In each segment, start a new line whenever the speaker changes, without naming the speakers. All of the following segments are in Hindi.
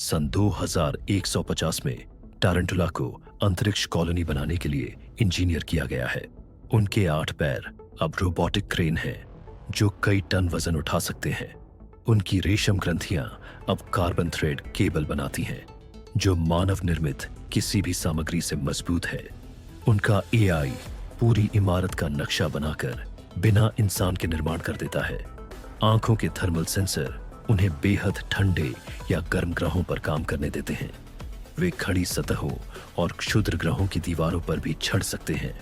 सन 2150 में टारंटुला को अंतरिक्ष कॉलोनी बनाने के लिए इंजीनियर किया गया है। उनके 8 पैर अब रोबोटिक क्रेन हैं जो कई टन वजन उठा सकते हैं। उनकी रेशम ग्रंथियां अब कार्बन थ्रेड केबल बनाती हैं जो मानव निर्मित किसी भी सामग्री से मजबूत है। उनका एआई पूरी इमारत का नक्शा बनाकर बिना इंसान के निर्माण कर देता है। आंखों के थर्मल सेंसर उन्हें बेहद ठंडे या गर्म ग्रहों पर काम करने देते हैं। वे खड़ी सतहों और क्षुद्र ग्रहों की दीवारों पर भी चढ़ सकते हैं।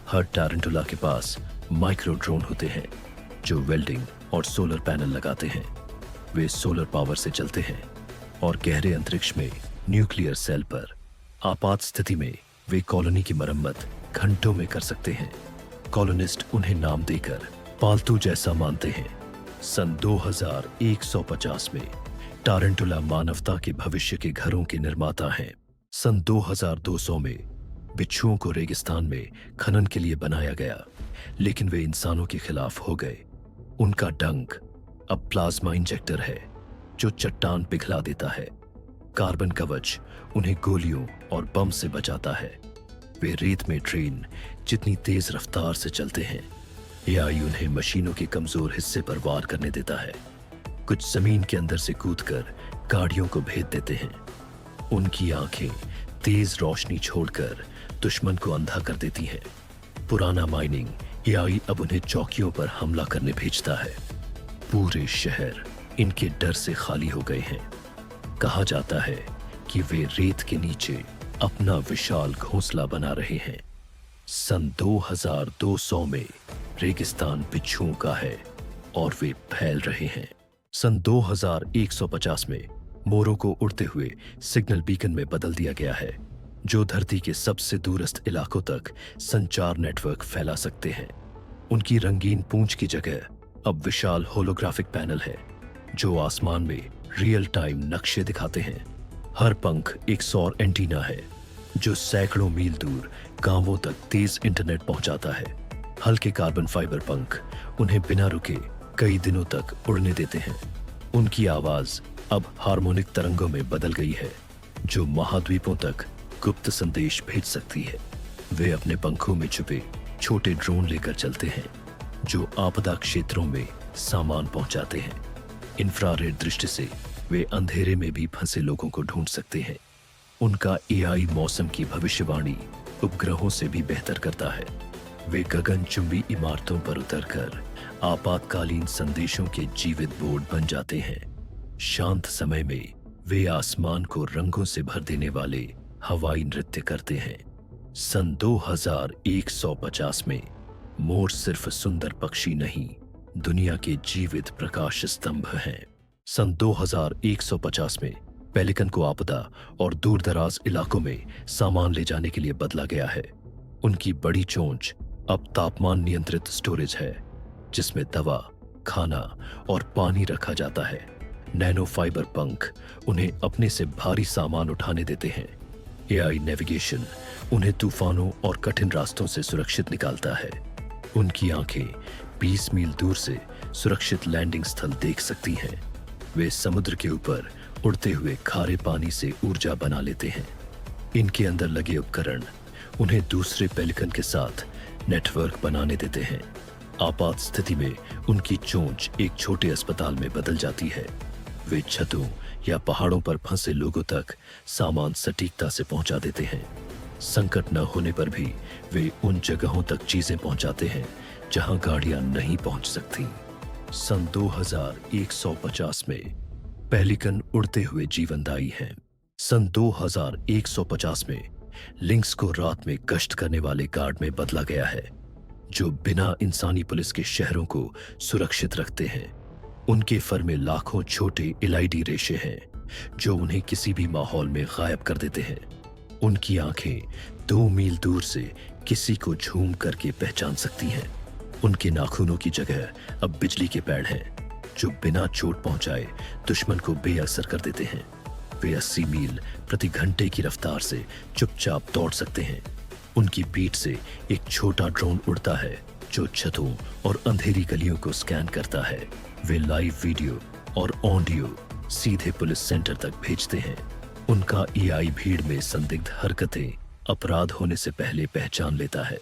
हर टारंटुला के पास माइक्रो ड्रोन होते हैं जो वेल्डिंग और सोलर पैनल लगाते हैं। वे सोलर पावर से चलते हैं और गहरे अंतरिक्ष में न्यूक्लियर सेल पर आपात स्थिति में वे कॉलोनी की मरम्मत घंटों में कर सकते हैं। कॉलोनिस्ट उन्हें नाम देकर पालतू जैसा मानते हैं। सन 2150 में टारंटुला मानवता के भविष्य के घरों के निर्माता हैं। सन 2200 में बिच्छुओं को रेगिस्तान में खनन के लिए बनाया गया, लेकिन वे इंसानों के खिलाफ हो गए। उनका डंक अब प्लाज्मा इंजेक्टर है जो चट्टान पिघला देता है। कार्बन कवच उन्हें गोलियों और बम से बचाता है। वे रेत में ट्रेन जितनी तेज रफ्तार से चलते हैं। एआई उन्हें मशीनों के कमजोर हिस्से पर वार करने देता है। कुछ जमीन के अंदर से कूदकर गाड़ियों को भेद देते हैं। उनकी आंखें तेज रोशनी छोड़कर दुश्मन को अंधा कर देती हैं। पुराना माइनिंग एआई अब उन्हें चौकियों पर हमला करने भेजता है। पूरे शहर इनके डर से खाली हो गए हैं। कहा जाता है कि वे रेत के नीचे अपना विशाल घोंसला बना रहे हैं। सन 2200 में रेगिस्तान बिच्छुओं का है और वे फैल रहे हैं। सन 2150 में मोरों को उड़ते हुए सिग्नल बीकन में बदल दिया गया है जो धरती के सबसे दूरस्थ इलाकों तक संचार नेटवर्क फैला सकते हैं। उनकी रंगीन पूंछ की जगह अब विशाल होलोग्राफिक पैनल है जो आसमान में रियल टाइम नक्शे दिखाते हैं। हर पंख एक सौर एंटीना है जो सैकड़ों मील दूर गांवों तक तेज इंटरनेट पहुंचाता है। हल्के कार्बन फाइबर पंख उन्हें बिना रुके कई दिनों तक उड़ने देते हैं। उनकी आवाज अब हार्मोनिक तरंगों में बदल गई है जो महाद्वीपों तक गुप्त संदेश भेज सकती है। वे अपने पंखों में छुपे छोटे ड्रोन लेकर चलते हैं जो आपदा क्षेत्रों में सामान पहुंचाते हैं। इंफ्रारेड दृष्टि से वे अंधेरे में भी फंसे लोगों को ढूंढ सकते हैं। उनका एआई मौसम की भविष्यवाणी उपग्रहों से भी बेहतर करता है। वे गगनचुंबी इमारतों पर उतरकर आपातकालीन संदेशों के जीवित बोर्ड बन जाते हैं। शांत समय में वे आसमान को रंगों से भर देने वाले हवाई नृत्य करते हैं। सन 2150 में मोर सिर्फ सुंदर पक्षी नहीं, दुनिया के जीवित प्रकाश स्तंभ हैं। सन 2150 में पेलिकन को आपदा और दूरदराज इलाकों में सामान ले जाने के लिए बदला गया है। उनकी बड़ी चोंच अब तापमान नियंत्रित स्टोरेज है जिसमें दवा, खाना और पानी रखा जाता है। नैनो फाइबर पंख उन्हें अपने से भारी सामान उठाने देते हैं। एआई नेविगेशन उन्हें तूफानों और कठिन रास्तों से सुरक्षित निकालता है। उनकी आंखें 20 मील दूर से सुरक्षित लैंडिंग स्थल देख सकती हैं। वे समुद्र के ऊपर उड़ते हुए खारे पानी से ऊर्जा बना लेते हैं। इनके अंदर लगे उपकरण उन्हें दूसरे पेलिकन के साथ नेटवर्क बनाने देते हैं। आपात स्थिति में उनकी चोंच एक छोटे अस्पताल में बदल जाती है। वे छतों या पहाड़ों पर फंसे लोगों तक सामान सटीकता से पहुंचा देते हैं। संकट न होने पर भी वे उन जगहों तक चीजें पहुंचाते हैं जहां गाड़ियां नहीं पहुंच सकती। सन 2150 में पेलिकन उड़ते हुए जीवनदायी हैं। सन 2150 में लिंक्स को रात में गश्त करने वाले गार्ड में बदला गया है जो बिना इंसानी पुलिस के शहरों को सुरक्षित रखते हैं। उनके फर में लाखों छोटे एलईडी रेशे हैं जो उन्हें किसी भी माहौल में गायब कर देते हैं। उनकी आंखें 2 मील दूर से किसी को झूम करके पहचान सकती हैं। उनके नाखूनों की जगह अब बिजली के पैड हैं जो बिना चोट पहुंचाए दुश्मन को बेअसर कर देते हैं। वे 80 मील प्रति घंटे की रफ्तार से चुपचाप दौड़ सकते हैं। उनकी पीठ से एक छोटा ड्रोन उड़ता है जो छतों और अंधेरी गलियों को स्कैन करता है। वे लाइव वीडियो और ऑडियो सीधे पुलिस सेंटर तक भेजते हैं। उनका एआई भीड़ में संदिग्ध हरकतें अपराध होने से पहले पहचान लेता है।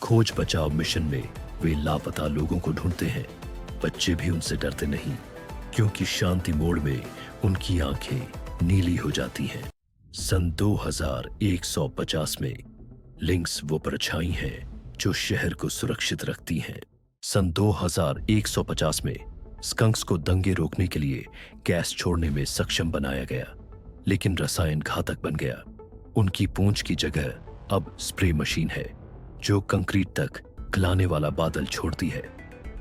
खोज बचाव मिशन में वे लापता लोगों को ढूंढते हैं। बच्चे भी उनसे डरते नहीं, क्योंकि शांति मोड़ में उनकी आंखें नीली हो जाती हैं। सन 2150 में लिंक्स वो परछाई हैं जो शहर को सुरक्षित रखती हैं। सन 2150 में स्कंक्स को दंगे रोकने के लिए गैस छोड़ने में सक्षम बनाया गया, लेकिन रसायन घातक बन गया। उनकी पूंछ की जगह अब स्प्रे मशीन है जो कंक्रीट तक गलाने वाला बादल छोड़ती है।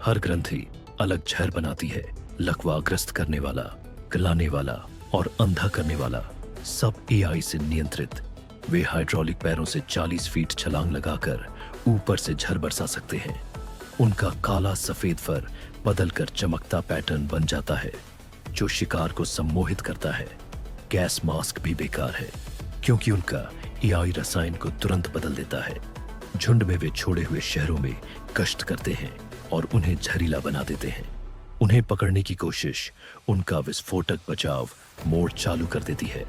हर ग्रंथि अलग जहर बनाती है। लकवाग्रस्त करने वाला, गलाने वाला और अंधा करने वाला सब एआई से नियंत्रित। वे हाइड्रोलिक पैरों से 40 फीट छलांग लगाकर ऊपर से झर बरसा सकते हैं। उनका काला सफेद फर बदलकर चमकता पैटर्न बन जाता है जो शिकार को सम्मोहित करता है। गैस मास्क भी बेकार है, क्योंकि उनका एआई रसायन को तुरंत बदल देता है। झुंड में वे छोड़े हुए शहरों में गश्त करते हैं और उन्हें जहरीला बना देते हैं। उन्हें पकड़ने की कोशिश उनका विस्फोटक बचाव मोड़ चालू कर देती है।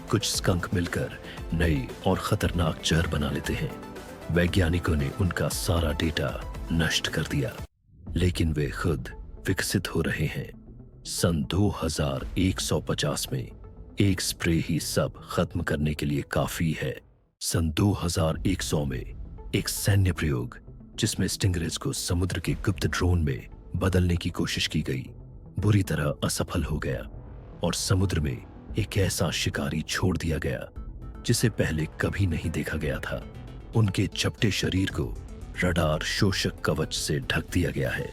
कुछ स्कंक मिलकर नई और खतरनाक जहर बना लेते हैं। वैज्ञानिकों ने उनका सारा डेटा नष्ट कर दिया, लेकिन वे खुद विकसित हो रहे हैं। सन 2150 में एक स्प्रे ही सब खत्म करने के लिए काफी है। सन 2100 में एक सैन्य प्रयोग जिसमें स्टिंगरेज को समुद्र के गुप्त ड्रोन में बदलने की कोशिश की गई, बुरी तरह असफल हो गया और समुद्र में एक ऐसा शिकारी छोड़ दिया गया जिसे पहले कभी नहीं देखा गया था। उनके चपटे शरीर को रडार शोषक कवच से ढक दिया गया है,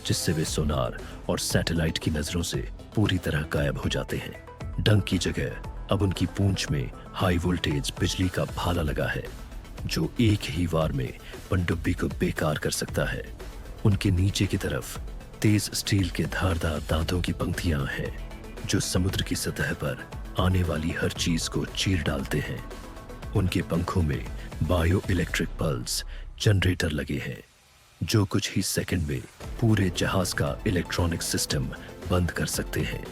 जिससे वे सोनार और सैटेलाइट की नजरों से पूरी तरह गायब हो जाते हैं। डंक की जगह अब उनकी पूंछ में हाई वोल्टेज बिजली का भाला लगा है जो एक ही वार में पनडुब्बी को बेकार कर सकता है। उनके नीचे की तरफ तेज स्टील के धारदार दांतों की पंक्तियां हैं जो समुद्र की सतह पर आने वाली हर चीज को चीर डालते हैं। उनके पंखों में बायो इलेक्ट्रिक पल्स जनरेटर लगे हैं जो कुछ ही सेकंड में पूरे जहाज का इलेक्ट्रॉनिक सिस्टम बंद कर सकते हैं।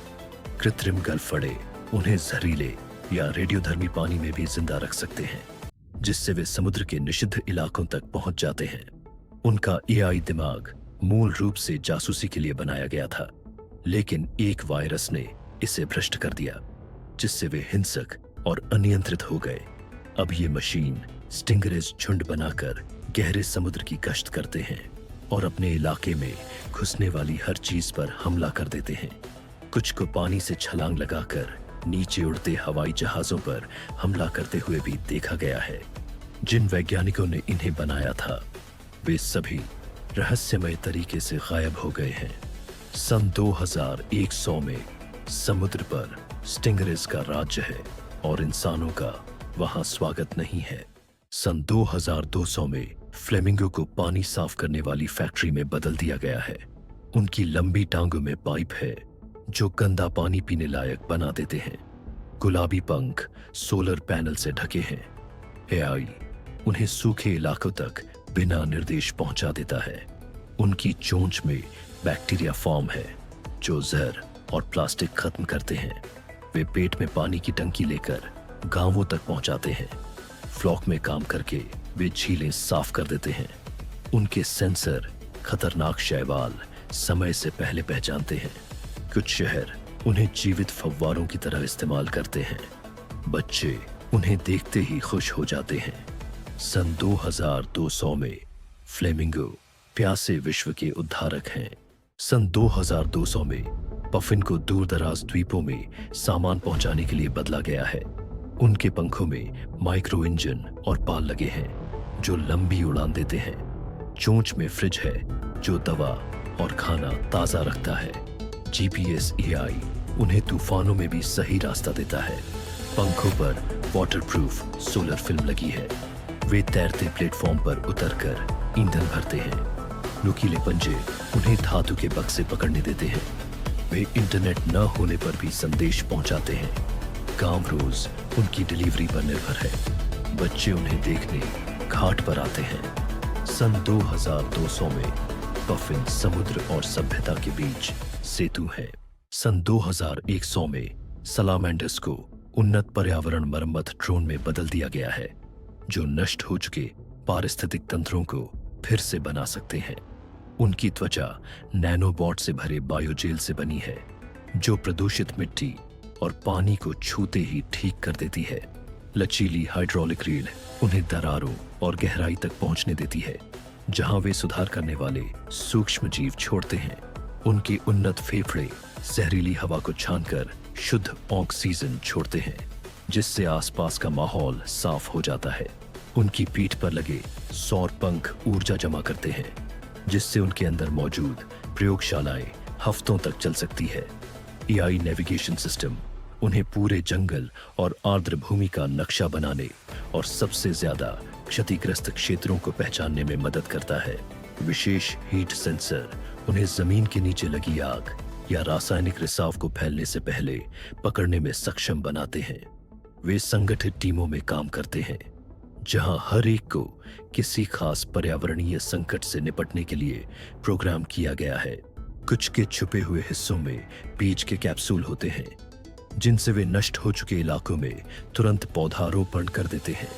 कृत्रिम गलफड़े उन्हें जहरीले या रेडियोधर्मी पानी में भी जिंदा रख सकते हैं, जिससे वे समुद्र के निषिद्ध इलाकों तक पहुंच जाते हैं। उनका एआई दिमाग मूल रूप से जासूसी के लिए बनाया गया था, लेकिन एक वायरस ने इसे भ्रष्ट कर दिया, जिससे वे हिंसक और अनियंत्रित हो गए। अब ये मशीन स्टिंगरेज झुंड बनाकर गहरे समुद्र की गश्त करते हैं और अपने इलाके में घुसने वाली हर चीज पर हमला कर देते हैं। कुछ को पानी से छलांग लगाकर नीचे उड़ते हवाई जहाजों पर हमला करते हुए भी देखा गया है। जिन वैज्ञानिकों ने इन्हें बनाया था वे सभी रहस्यमय तरीके से गायब हो गए हैं। सन 2100 में समुद्र पर स्टिंगरेज का राज्य है और इंसानों का वहां स्वागत नहीं है। सन 2200 में फ्लेमिंगो को पानी साफ करने वाली फैक्ट्री में बदल दिया गया है। उनकी लंबी टांगों में पाइप है जो गंदा पानी पीने लायक बना देते हैं। गुलाबी पंख सोलर पैनल से ढके हैं। एआई उन्हें सूखे इलाकों तक बिना निर्देश पहुंचा देता है। उनकी चोंच में बैक्टीरिया फॉर्म है जो जहर और प्लास्टिक खत्म करते हैं। वे पेट में पानी की टंकी लेकर गांवों तक पहुंचाते हैं। फ्लॉक में काम करके वे झीलें साफ कर देते हैं। उनके सेंसर खतरनाक शैवाल समय से पहले पहचानते हैं। कुछ शहर उन्हें जीवित फव्वारों की तरह इस्तेमाल करते हैं। बच्चे उन्हें देखते ही खुश हो जाते हैं। सन 2200 में फ्लेमिंगो प्यासे विश्व के उद्धारक हैं। सन 2200 में पफिन को दूरदराज द्वीपों में सामान पहुंचाने के लिए बदला गया है। उनके पंखों में माइक्रो इंजन और पाल लगे हैं जो लंबी उड़ान देते हैं। चोंच में फ्रिज है जो दवा और खाना ताजा रखता है। जीपीएस एआई उन्हें तूफानों में भी सही रास्ता देता है। पंखों पर वाटरप्रूफ सोलर फिल्म लगी है। वे तैरते प्लेटफॉर्म पर उतरकर ईंधन भरते हैं। नुकीले पंजे उन्हें धातु के बक्से पकड़ने देते हैं। वे इंटरनेट न होने पर भी संदेश पहुंचाते हैं। गांव रोज उनकी डिलीवरी पर निर्भर है। बच्चे उन्हें देखने घाट पर आते हैं। सन 2200 में पफिन समुद्र और सभ्यता के बीच सेतु है। सन 2100 में सलामेंडर्स को उन्नत पर्यावरण मरम्मत ड्रोन में बदल दिया गया है, जो नष्ट हो चुके पारिस्थितिक तंत्रों को फिर से बना सकते हैं। उनकी त्वचा नैनोबॉट से भरे बायोजेल से बनी है, जो प्रदूषित मिट्टी और पानी को छूते ही ठीक कर देती है। लचीली हाइड्रोलिक रीढ़ उन्हें दरारों और गहराई तक पहुंचने देती है, जहां वे सुधार करने वाले सूक्ष्म जीव छोड़ते हैं। उनके उन्नत फेफड़े जहरीली हवा को छानकर शुद्ध ऑक्सीजन छोड़ते हैं, जिससे आसपास का माहौल साफ हो जाता है। उनकी पीठ पर लगे सौर पंख ऊर्जा जमा करते हैं, जिससे उनके अंदर मौजूद प्रयोगशालाएं हफ्तों तक चल सकती है। एआई नेविगेशन सिस्टम उन्हें पूरे जंगल और आर्द्र भूमि का नक्शा बनाने और सबसे ज्यादा क्षतिग्रस्त क्षेत्रों को पहचानने में मदद करता है। विशेष हीट सेंसर उन्हें जमीन के नीचे लगी आग या रासायनिक रिसाव को फैलने से पहले पकड़ने में सक्षम बनाते हैं। वे संगठित टीमों में काम करते हैं, जहां हर एक को किसी खास पर्यावरणीय संकट से निपटने के लिए प्रोग्राम किया गया है। कुछ के छुपे हुए हिस्सों में बीज के कैप्सूल होते हैं, जिनसे वे नष्ट हो चुके इलाकों में तुरंत पौधारोपण कर देते हैं।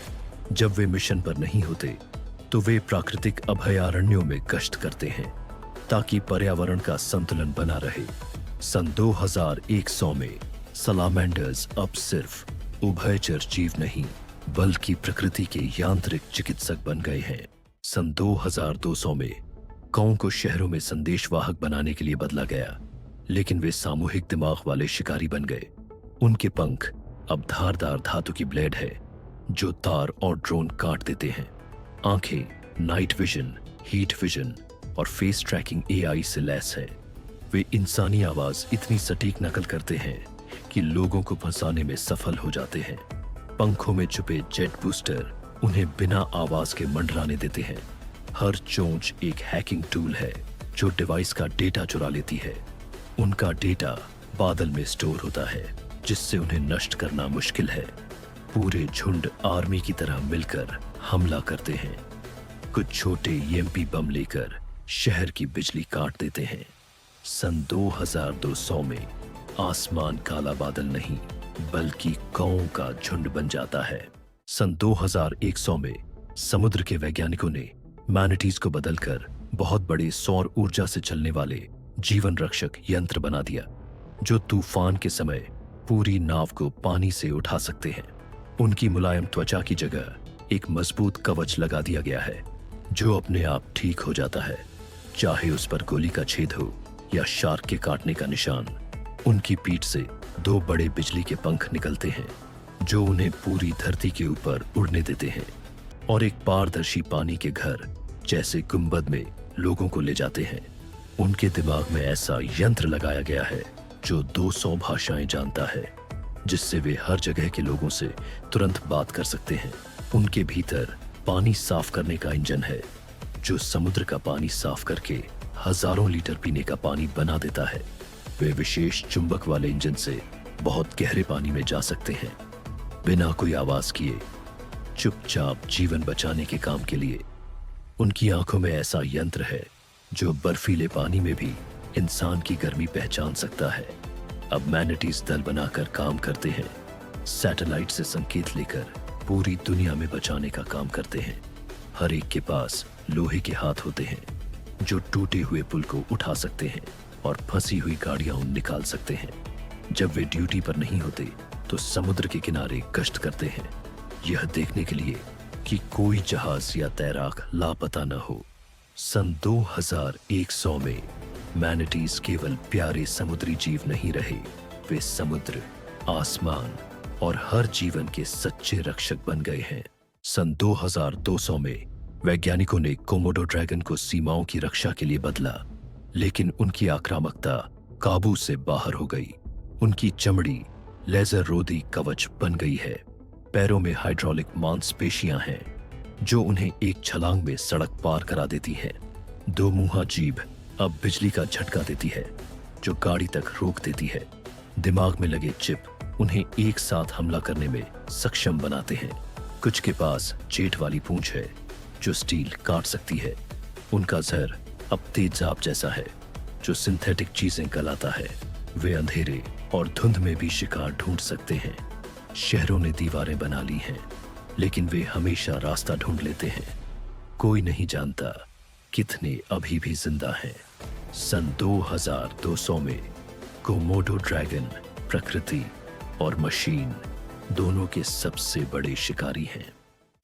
जब वे मिशन पर नहीं होते, तो वे प्राकृतिक अभयारण्यों में गश्त करते हैं, ताकि पर्यावरण का संतुलन बना रहे। सन 2100 में सलामेंडर्स अब सिर्फ उभयचर जीव नहीं, बल्कि प्रकृति के यांत्रिक चिकित्सक बन गए हैं। सन 2200 में गांव को शहरों में संदेशवाहक बनाने के लिए बदला गया, लेकिन वे सामूहिक दिमाग वाले शिकारी बन गए। उनके पंख अब धारदार धातु की ब्लेड है, जो तार और ड्रोन काट देते हैं। आंखें नाइट विजन, हीट विजन और फेस ट्रैकिंग एआई से लैस है। वे इंसानी आवाज इतनी सटीक नकल करते हैं कि लोगों को फंसाने में सफल हो जाते हैं। पंखों में छुपे जेट बूस्टर उन्हें बिना आवाज के मंडराने देते हैं। हर चोंच एक हैकिंग टूल है, जो डिवाइस का डेटा चुरा लेती है। उनका डेटा बादल में स्टोर होता है, जिससे उन्हें नष्ट करना मुश्किल है। पूरे झुंड आर्मी की तरह मिलकर हमला करते हैं। कुछ छोटे ईएमपी बम लेकर शहर की बिजली काट देते हैं। सन 2200 में आसमान काला बादल नहीं, बल्कि गांवों का झुंड बन जाता है। सन 2100 में समुद्र के वैज्ञानिकों ने मैनिटीज को बदलकर बहुत बड़े सौर ऊर्जा से चलने वाले जीवन रक्षक यंत्र बना दिया, जो तूफान के समय पूरी नाव को पानी से उठा सकते हैं। उनकी मुलायम त्वचा की जगह एक मजबूत कवच लगा दिया गया है, जो अपने आप ठीक हो जाता है, चाहे उस पर गोली का छेद हो या शार्क के काटने का निशान। उनकी पीठ से 2 बड़े बिजली के पंख निकलते हैं, जो उन्हें पूरी धरती के ऊपर उड़ने देते हैं और एक पारदर्शी पानी के घर जैसे गुंबद में लोगों को ले जाते हैं। उनके दिमाग में ऐसा यंत्र लगाया गया है जो 200 भाषाएं जानता है, जिससे वे हर जगह के लोगों से तुरंत बात कर सकते हैं। उनके भीतर पानी साफ करने का इंजन है, जो समुद्र का पानी साफ करके हजारों लीटर पीने का पानी बना देता है। वे विशेष चुंबक वाले इंजन से बहुत गहरे पानी में जा सकते हैं, बिना कोई आवाज किए, चुपचाप जीवन बचाने के काम के लिए। उनकी आंखों में ऐसा यंत्र है जो बर्फीले पानी में भी इंसान की गर्मी पहचान सकता है। अब मैनिटीज दल बनाकर काम करते हैं, सैटेलाइट से संकेत लेकर पूरी दुनिया में बचाने का काम करते हैं। हर एक के पास लोहे के हाथ होते हैं, जो टूटे हुए पुल को उठा सकते हैं और फंसी हुई गाड़ियां निकाल सकते हैं। जब वे ड्यूटी पर नहीं होते, तो समुद्र के किनारे गश्त करते हैं, यह देखने के लिए कि कोई जहाज या तैराक लापता न हो। सन 2100 में मैनिटीज केवल प्यारे समुद्री जीव नहीं रहे, वे समुद्र, आसमान और हर जीवन के सच्चे रक्षक बन गए हैं। सन 2200 में वैज्ञानिकों ने कोमोडो ड्रैगन को सीमाओं की रक्षा के लिए बदला, लेकिन उनकी आक्रामकता काबू से बाहर हो गई। उनकी चमड़ी लेजर रोधी कवच बन गई है। पैरों में हाइड्रोलिक मांसपेशियां हैं, जो उन्हें एक छलांग में सड़क पार करा देती है। 2 मुंहा जीभ अब बिजली का झटका देती है, जो गाड़ी तक रोक देती है। दिमाग में लगे चिप उन्हें एक साथ हमला करने में सक्षम बनाते हैं। कुछ के पास जेट वाली पूंछ है, जो स्टील काट सकती है। उनका जहर अब तेजाब जैसा है, जो सिंथेटिक चीजें गलाता है। वे अंधेरे और धुंध में भी शिकार ढूंढ सकते हैं। शहरों ने दीवारें बना ली हैं, लेकिन वे हमेशा रास्ता ढूंढ लेते हैं। कोई नहीं जानता कितने अभी भी जिंदा हैं। सन 2200 में कोमोडो ड्रैगन प्रकृति और मशीन दोनों के सबसे बड़े शिकारी हैं।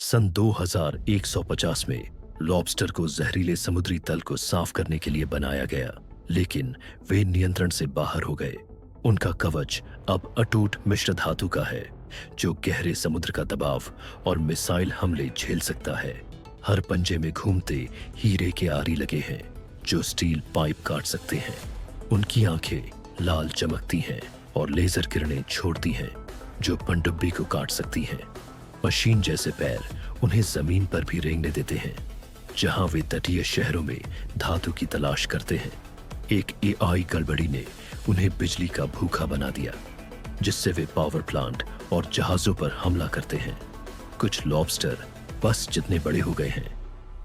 सन 2150 में लॉबस्टर को जहरीले समुद्री तल को साफ करने के लिए बनाया गया, लेकिन वे नियंत्रण से बाहर हो गए। उनका कवच अब अटूट मिश्र धातु का है, जो गहरे समुद्र का दबाव और मिसाइल हमले झेल सकता है। हर पंजे में घूमते हीरे के आरी लगे हैं, जो स्टील पाइप काट सकते हैं। उनकी आंखें लाल चमकती हैं और लेजर किरणें छोड़ती हैं, जो पनडुब्बी को काट सकती हैं। मशीन जैसे पैर उन्हें जमीन पर भी रेंगने देते हैं, जहां वे तटीय शहरों में धातु की तलाश करते हैं। एक एआई गड़बड़ी ने उन्हें बिजली का भूखा बना दिया, जिससे वे पावर प्लांट और जहाजों पर हमला करते हैं। कुछ लॉबस्टर बस जितने बड़े हो गए हैं,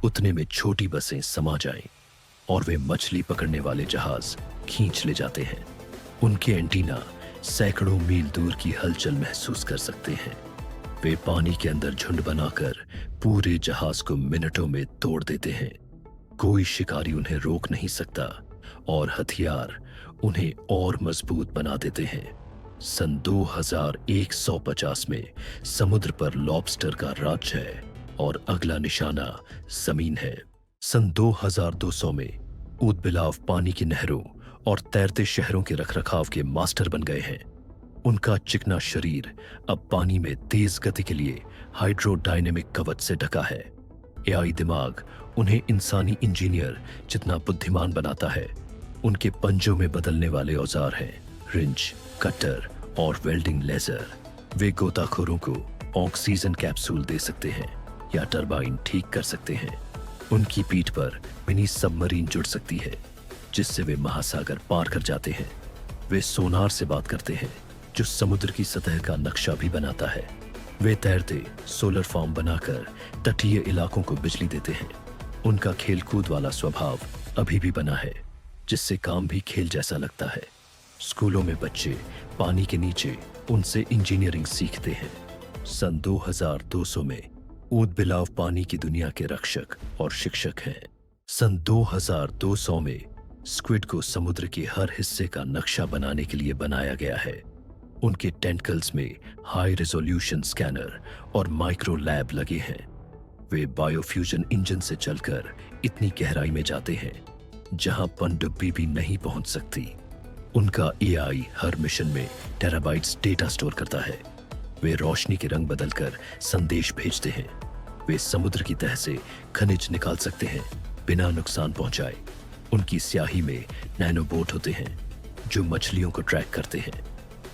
उतने में छोटी बसें समा जाएं और वे मछली पकड़ने वाले जहाज खींच ले जाते हैं। उनके एंटीना सैकड़ों मील दूर की हलचल महसूस कर सकते हैं। वे पानी के अंदर झुंड बनाकर पूरे जहाज को मिनटों में तोड़ देते हैं। कोई शिकारी उन्हें रोक नहीं सकता और हथियार उन्हें और मजबूत बना देते हैं। सन 2150 में समुद्र पर लॉबस्टर का राज है और अगला निशाना जमीन है। सन 2200 में ऊदबिलाव पानी की नहरों और तैरते शहरों के रखरखाव के मास्टर बन गए हैं। उनका चिकना शरीर अब पानी में तेज गति के लिए हाइड्रोडायनेमिक कवच से ढका है। एआई दिमाग उन्हें इंसानी इंजीनियर जितना बुद्धिमान बनाता है। उनके पंजों में बदलने वाले औजार हैं रिंच, कटर और वेल्डिंग लेजर। वे गोताखोरों को ऑक्सीजन कैप्सूल दे सकते हैं या टरबाइन ठीक कर सकते हैं। उनकी पीठ पर मिनी सबमरीन जुड़ सकती है, जिससे वे महासागर पार कर जाते हैं। वे सोनार से बात करते हैं, जो समुद्र की सतह का नक्शा भी बनाता है। वे तैरते सोलर फार्म बनाकर तटीय इलाकों को बिजली देते हैं। उनका खेलकूद वाला स्वभाव अभी भी बना है, जिससे काम भी खेल जैसा लगता है। स्कूलों में बच्चे पानी के नीचे उनसे इंजीनियरिंग सीखते हैं। सन 2200 में ऊदबिलाव पानी की दुनिया के रक्षक और शिक्षक हैं। सन 2200 में स्क्विड को समुद्र के हर हिस्से का नक्शा बनाने के लिए बनाया गया है। उनके टेंटकल्स में हाई रेजोल्यूशन स्कैनर और माइक्रो लैब लगे हैं। वे बायोफ्यूजन इंजन से चलकर इतनी गहराई में जाते हैं जहां पनडुब्बी भी नहीं पहुंच सकती। उनका एआई हर मिशन में टेराबाइट्स डेटा स्टोर करता है। वे रोशनी के रंग बदलकर संदेश भेजते हैं। वे समुद्र की तह से खनिज निकाल सकते हैं बिना नुकसान पहुंचाए। उनकी स्याही में नैनोबोट होते हैं जो मछलियों को ट्रैक करते हैं।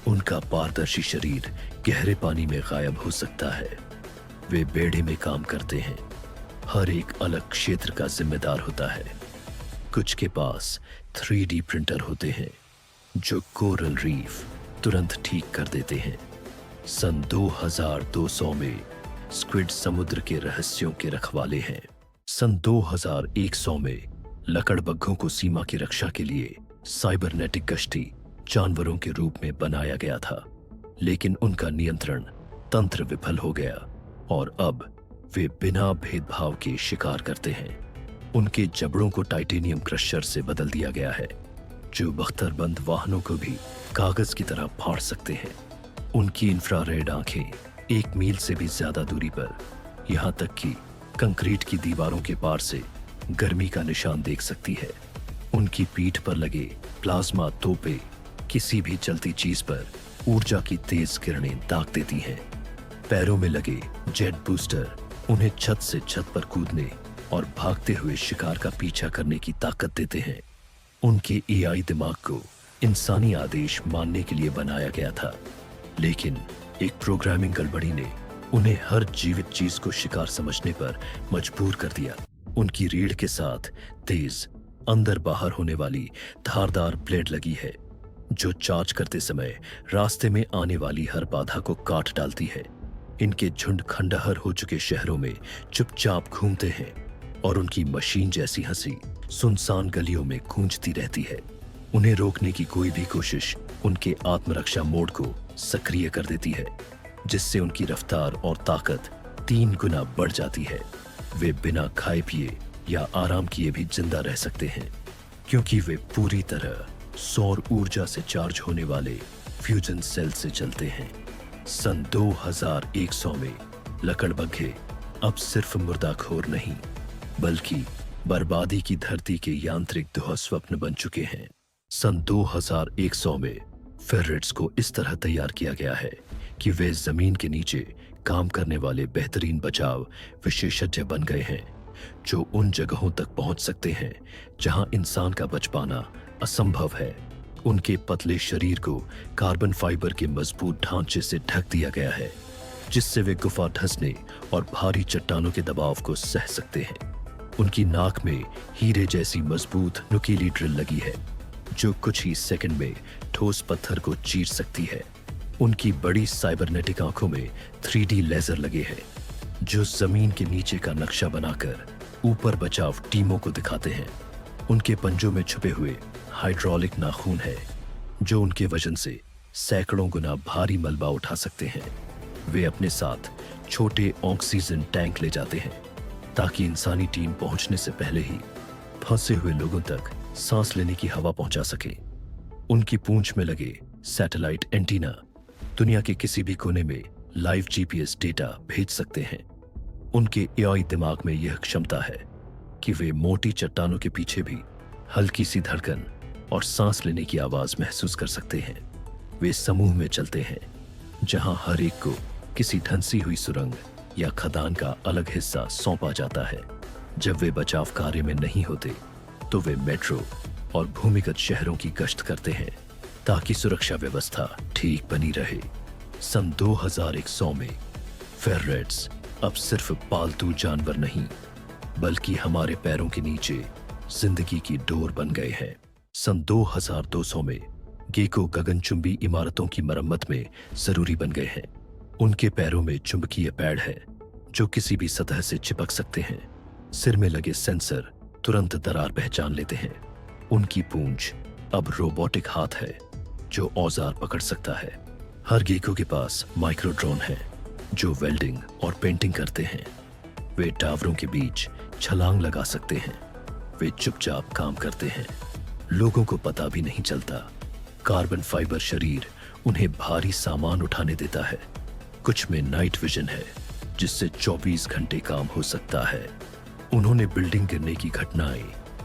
उनका पारदर्शी शरीर गहरे पानी में गायब हो सकता है। वे बेड़े में काम करते हैं, हर एक अलग क्षेत्र का जिम्मेदार होता है। कुछ के पास 3D प्रिंटर होते हैं जो कोरल रीफ तुरंत ठीक कर देते हैं। सन 2200 में स्क्विड समुद्र के रहस्यों के रखवाले हैं। सन 2100 में लकड़बग्घों को सीमा की रक्षा के लिए साइबरनेटिक कश्ती जानवरों के रूप में बनाया गया था, लेकिन उनका नियंत्रण तंत्र विफल हो गया और अब वे बिना भेदभाव के शिकार करते हैं। उनके जबड़ों को टाइटेनियम क्रशर से बदल दिया गया है, जो बख्तरबंद वाहनों को भी कागज की तरह फाड़ सकते हैं। उनकी इंफ्रारेड आंखें 1 मील से भी ज्यादा दूरी पर, यहां तक कि कंक्रीट की दीवारों के पार से गर्मी का निशान देख सकती है। उनकी पीठ पर लगे प्लाज्मा तोपे किसी भी चलती चीज पर ऊर्जा की तेज किरणें दाग देती हैं। पैरों में लगे जेट बूस्टर उन्हें छत से छत पर कूदने और भागते हुए शिकार का पीछा करने की ताकत देते हैं। उनके एआई दिमाग को इंसानी आदेश मानने के लिए बनाया गया था, लेकिन एक प्रोग्रामिंग गड़बड़ी ने उन्हें हर जीवित चीज को शिकार समझने पर मजबूर कर दिया। उनकी रीढ़ के साथ तेज अंदर बाहर होने वाली धारदार ब्लेड लगी है, जो चार्ज करते समय रास्ते में आने वाली हर बाधा को काट डालती है। इनके झुंड खंडहर हो चुके शहरों में चुपचाप घूमते हैं और उनकी मशीन जैसी हंसी सुनसान गलियों में गूंजती रहती है। उन्हें रोकने की कोई भी कोशिश उनके आत्मरक्षा मोड को सक्रिय कर देती है, जिससे उनकी रफ्तार और ताकत 3 गुना बढ़ जाती है। वे बिना खाए पिए या आराम किए भी जिंदा रह सकते हैं, क्योंकि वे पूरी तरह सौर ऊर्जा से चार्ज होने वाले फ्यूजन सेल से चलते हैं। सन 2100 में लकड़बग्घे अब सिर्फ मुर्दाखोर नहीं, बल्कि बर्बादी की धरती के यांत्रिक दुःस्वप्न बन चुके हैं। सन 2100 में फेर्रेट्स को इस तरह तैयार किया गया है कि वे जमीन के नीचे काम करने वाले बेहतरीन बचाव विशेषज्ञ बन गए हैं, जो उन जगहों तक पहुंच सकते हैं जहां इंसान का बच पाना असंभव है। उनके पतले शरीर को कार्बन फाइबर के मजबूत ढांचे से ढक दिया गया है, जिससे वे गुफा धंसने और भारी चट्टानों के दबाव को सह सकते हैं। उनकी नाक में हीरे जैसी मजबूत नुकीली ड्रिल लगी है, जो कुछ ही सेकंड में ठोस पत्थर को चीर सकती है। उनकी बड़ी साइबरनेटिक आंखों में 3D लेजर लगे हैं, जो जमीन के नीचे का नक्शा बनाकर ऊपर बचाव टीमों को दिखाते हैं। उनके पंजों में छुपे हुए हाइड्रोलिक नाखून है, जो उनके वजन से सैकड़ों गुना भारी मलबा उठा सकते हैं। वे अपने साथ छोटे ऑक्सीजन टैंक ले जाते हैं, ताकि इंसानी टीम पहुंचने से पहले ही फंसे हुए लोगों तक सांस लेने की हवा पहुंचा सके। उनकी पूंछ में लगे सैटेलाइट एंटीना दुनिया के किसी भी कोने में लाइव GPS डेटा भेज सकते हैं। उनके AI दिमाग में यह क्षमता है कि वे मोटी चट्टानों के पीछे भी हल्की सी धड़कन और सांस लेने की आवाज महसूस कर सकते हैं। वे समूह में चलते हैं, जहां हर एक को किसी धंसी हुई सुरंग या खदान का अलग हिस्सा सौंपा जाता है। जब वे बचाव कार्य में नहीं होते, तो वे मेट्रो और भूमिगत शहरों की गश्त करते हैं, ताकि सुरक्षा व्यवस्था ठीक बनी रहे। सन 2100 में फेर्रेट्स अब सिर्फ पालतू जानवर नहीं, बल्कि हमारे पैरों के नीचे जिंदगी की डोर बन गए हैं। सन 2200 में गेको गगनचुंबी इमारतों की मरम्मत में जरूरी बन गए हैं। उनके पैरों में चुंबकीय पैड है, जो किसी भी सतह से चिपक सकते हैं। सिर में लगे सेंसर तुरंत दरार पहचान लेते हैं। उनकी पूंछ अब रोबोटिक हाथ है, जो औजार पकड़ सकता है। हर गेको के पास माइक्रो ड्रोन है, जो वेल्डिंग और पेंटिंग करते हैं। वे टावरों के बीच छलांग लगा सकते हैं। वे चुपचाप काम करते हैं, लोगों को पता भी नहीं चलता। कार्बन फाइबर शरीर उन्हें भारी सामान उठाने देता है। कुछ में नाइट विजन है, जिससे 24 घंटे काम हो सकता है। उन्होंने बिल्डिंग गिरने की घटनाएं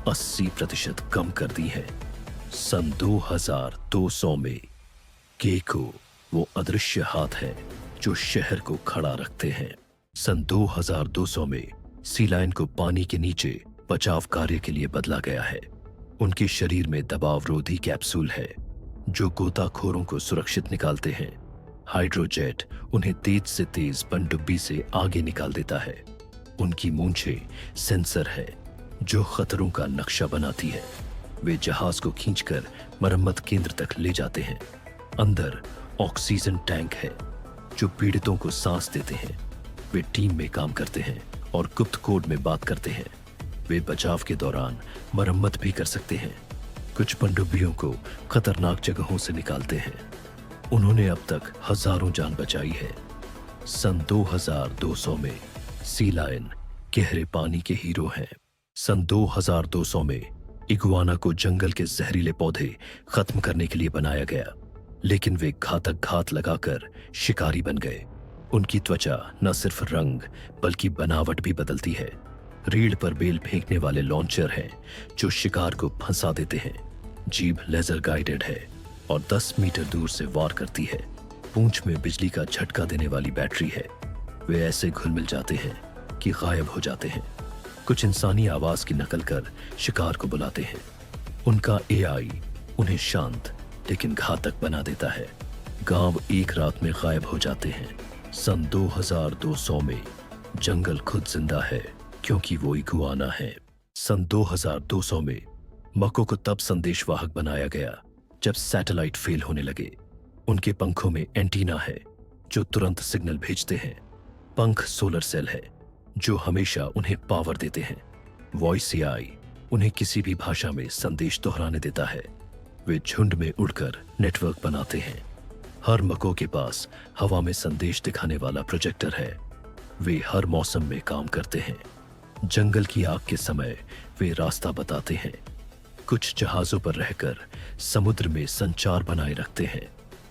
80% कम कर दी हैं। सन 2200 में गेको वो अदृश्य हाथ है, जो शहर को खड़ा रखते हैं। सन 2200 में सी लायन को पानी के नीचे बचाव कार्य के लिए बदला गया है। उनके शरीर में दबाव रोधी कैप्सूल है, जो गोताखोरों को सुरक्षित निकालते हैं। हाइड्रोजेट उन्हें तेज से तेज पनडुब्बी से आगे निकाल देता है। उनकी मूंछें सेंसर है, जो खतरों का नक्शा बनाती है। वे जहाज को खींचकर मरम्मत केंद्र तक ले जाते हैं। अंदर ऑक्सीजन टैंक है, जो पीड़ितों को सांस देते हैं। वे टीम में काम करते हैं और गुप्त कोड में बात करते हैं। वे बचाव के दौरान मरम्मत भी कर सकते हैं। कुछ पनडुब्बियों को खतरनाक जगहों से निकालते हैं। उन्होंने अब तक हजारों जान बचाई है। सन 2200 में सी लायन गहरे पानी के हीरो हैं। सन 2200 में इगुआना को जंगल के जहरीले पौधे खत्म करने के लिए बनाया गया, लेकिन वे घातक घात लगाकर शिकारी बन गए। उनकी त्वचा न सिर्फ रंग बल्कि बनावट भी बदलती है। रीढ़ पर बेल फेंकने वाले लॉन्चर हैं, जो शिकार को फंसा देते हैं। जीभ लेजर गाइडेड है और 10 मीटर दूर से वार करती है। पूंछ में बिजली का झटका देने वाली बैटरी है। वे ऐसे घुल मिल जाते हैं कि गायब हो जाते हैं। कुछ इंसानी आवाज की नकल कर शिकार को बुलाते हैं। उनका AI उन्हें शांत लेकिन घातक बना देता है। गांव एक रात में गायब हो जाते हैं। सन 2200 में जंगल खुद जिंदा है, क्योंकि वो इगुआना है। सन 2200 में मको को तब संदेशवाहक बनाया गया जब सैटेलाइट फेल होने लगे। उनके पंखों में एंटीना है, जो तुरंत सिग्नल भेजते हैं। पंख सोलर सेल है, जो हमेशा उन्हें पावर देते हैं। वॉइस AI उन्हें किसी भी भाषा में संदेश दोहराने देता है। वे झुंड में उड़कर नेटवर्क बनाते हैं। हर मको के पास हवा में संदेश दिखाने वाला प्रोजेक्टर है। वे हर मौसम में काम करते हैं। जंगल की आग के समय वे रास्ता बताते हैं। कुछ जहाजों पर रहकर समुद्र में संचार बनाए रखते हैं।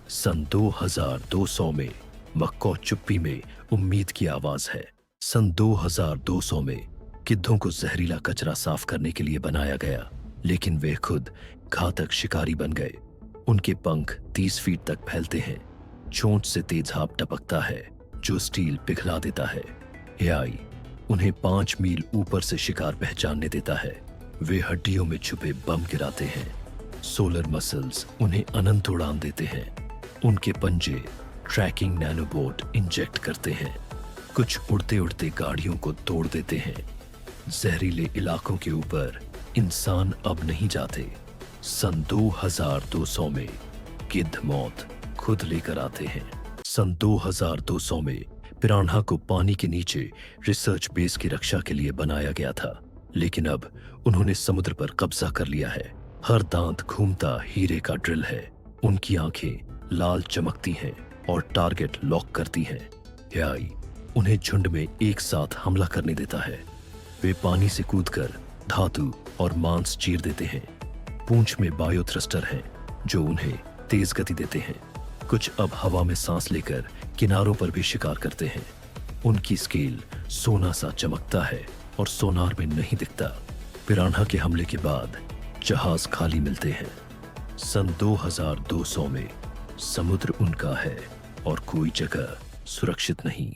सन 2200 में मक्को चुप्पी में उम्मीद की आवाज है। सन 2200 में गिद्धों को जहरीला कचरा साफ करने के लिए बनाया गया, लेकिन वे खुद घातक शिकारी बन गए। उनके पंख 30 फीट तक फैलते हैं। चोंच से तेज भाप टपकता है जो स्टील पिघला देता है। एआई उन्हें 5 मील ऊपर से शिकार पहचानने देता है। वे हड्डियों में छुपे बम गिराते हैं। सोलर मसल्स उन्हें अनंत उड़ान देते हैं। उनके पंजे ट्रैकिंग नैनोबोट इंजेक्ट करते हैं। कुछ उड़ते उड़ते गाड़ियों को तोड़ देते हैं। जहरीले इलाकों के ऊपर इंसान अब नहीं जाते। सन 2200 में गिद्ध मौत खुद लेकर आते हैं। सन 2200 में पिरान्हा को पानी के नीचे रिसर्च बेस की रक्षा के लिए बनाया गया था, लेकिन अब उन्होंने समुद्र पर कब्जा कर लिया है। हर दांत घूमता हीरे का ड्रिल है। उनकी आंखें लाल चमकती हैं और टारगेट लॉक करती हैं। एआई उन्हें झुंड में एक साथ हमला करने देता है। वे पानी से कूदकर धातु और मांस चीर देते हैं। पूंछ में बायो थ्रस्टर हैं जो उन्हें तेज गति देते हैं। कुछ अब हवा में सांस लेकर किनारों पर भी शिकार करते हैं। उनकी स्केल सोना सा चमकता है और सोनार में नहीं दिखता। पिरान्हा के हमले के बाद जहाज खाली मिलते हैं। सन 2200 में समुद्र उनका है और कोई जगह सुरक्षित नहीं।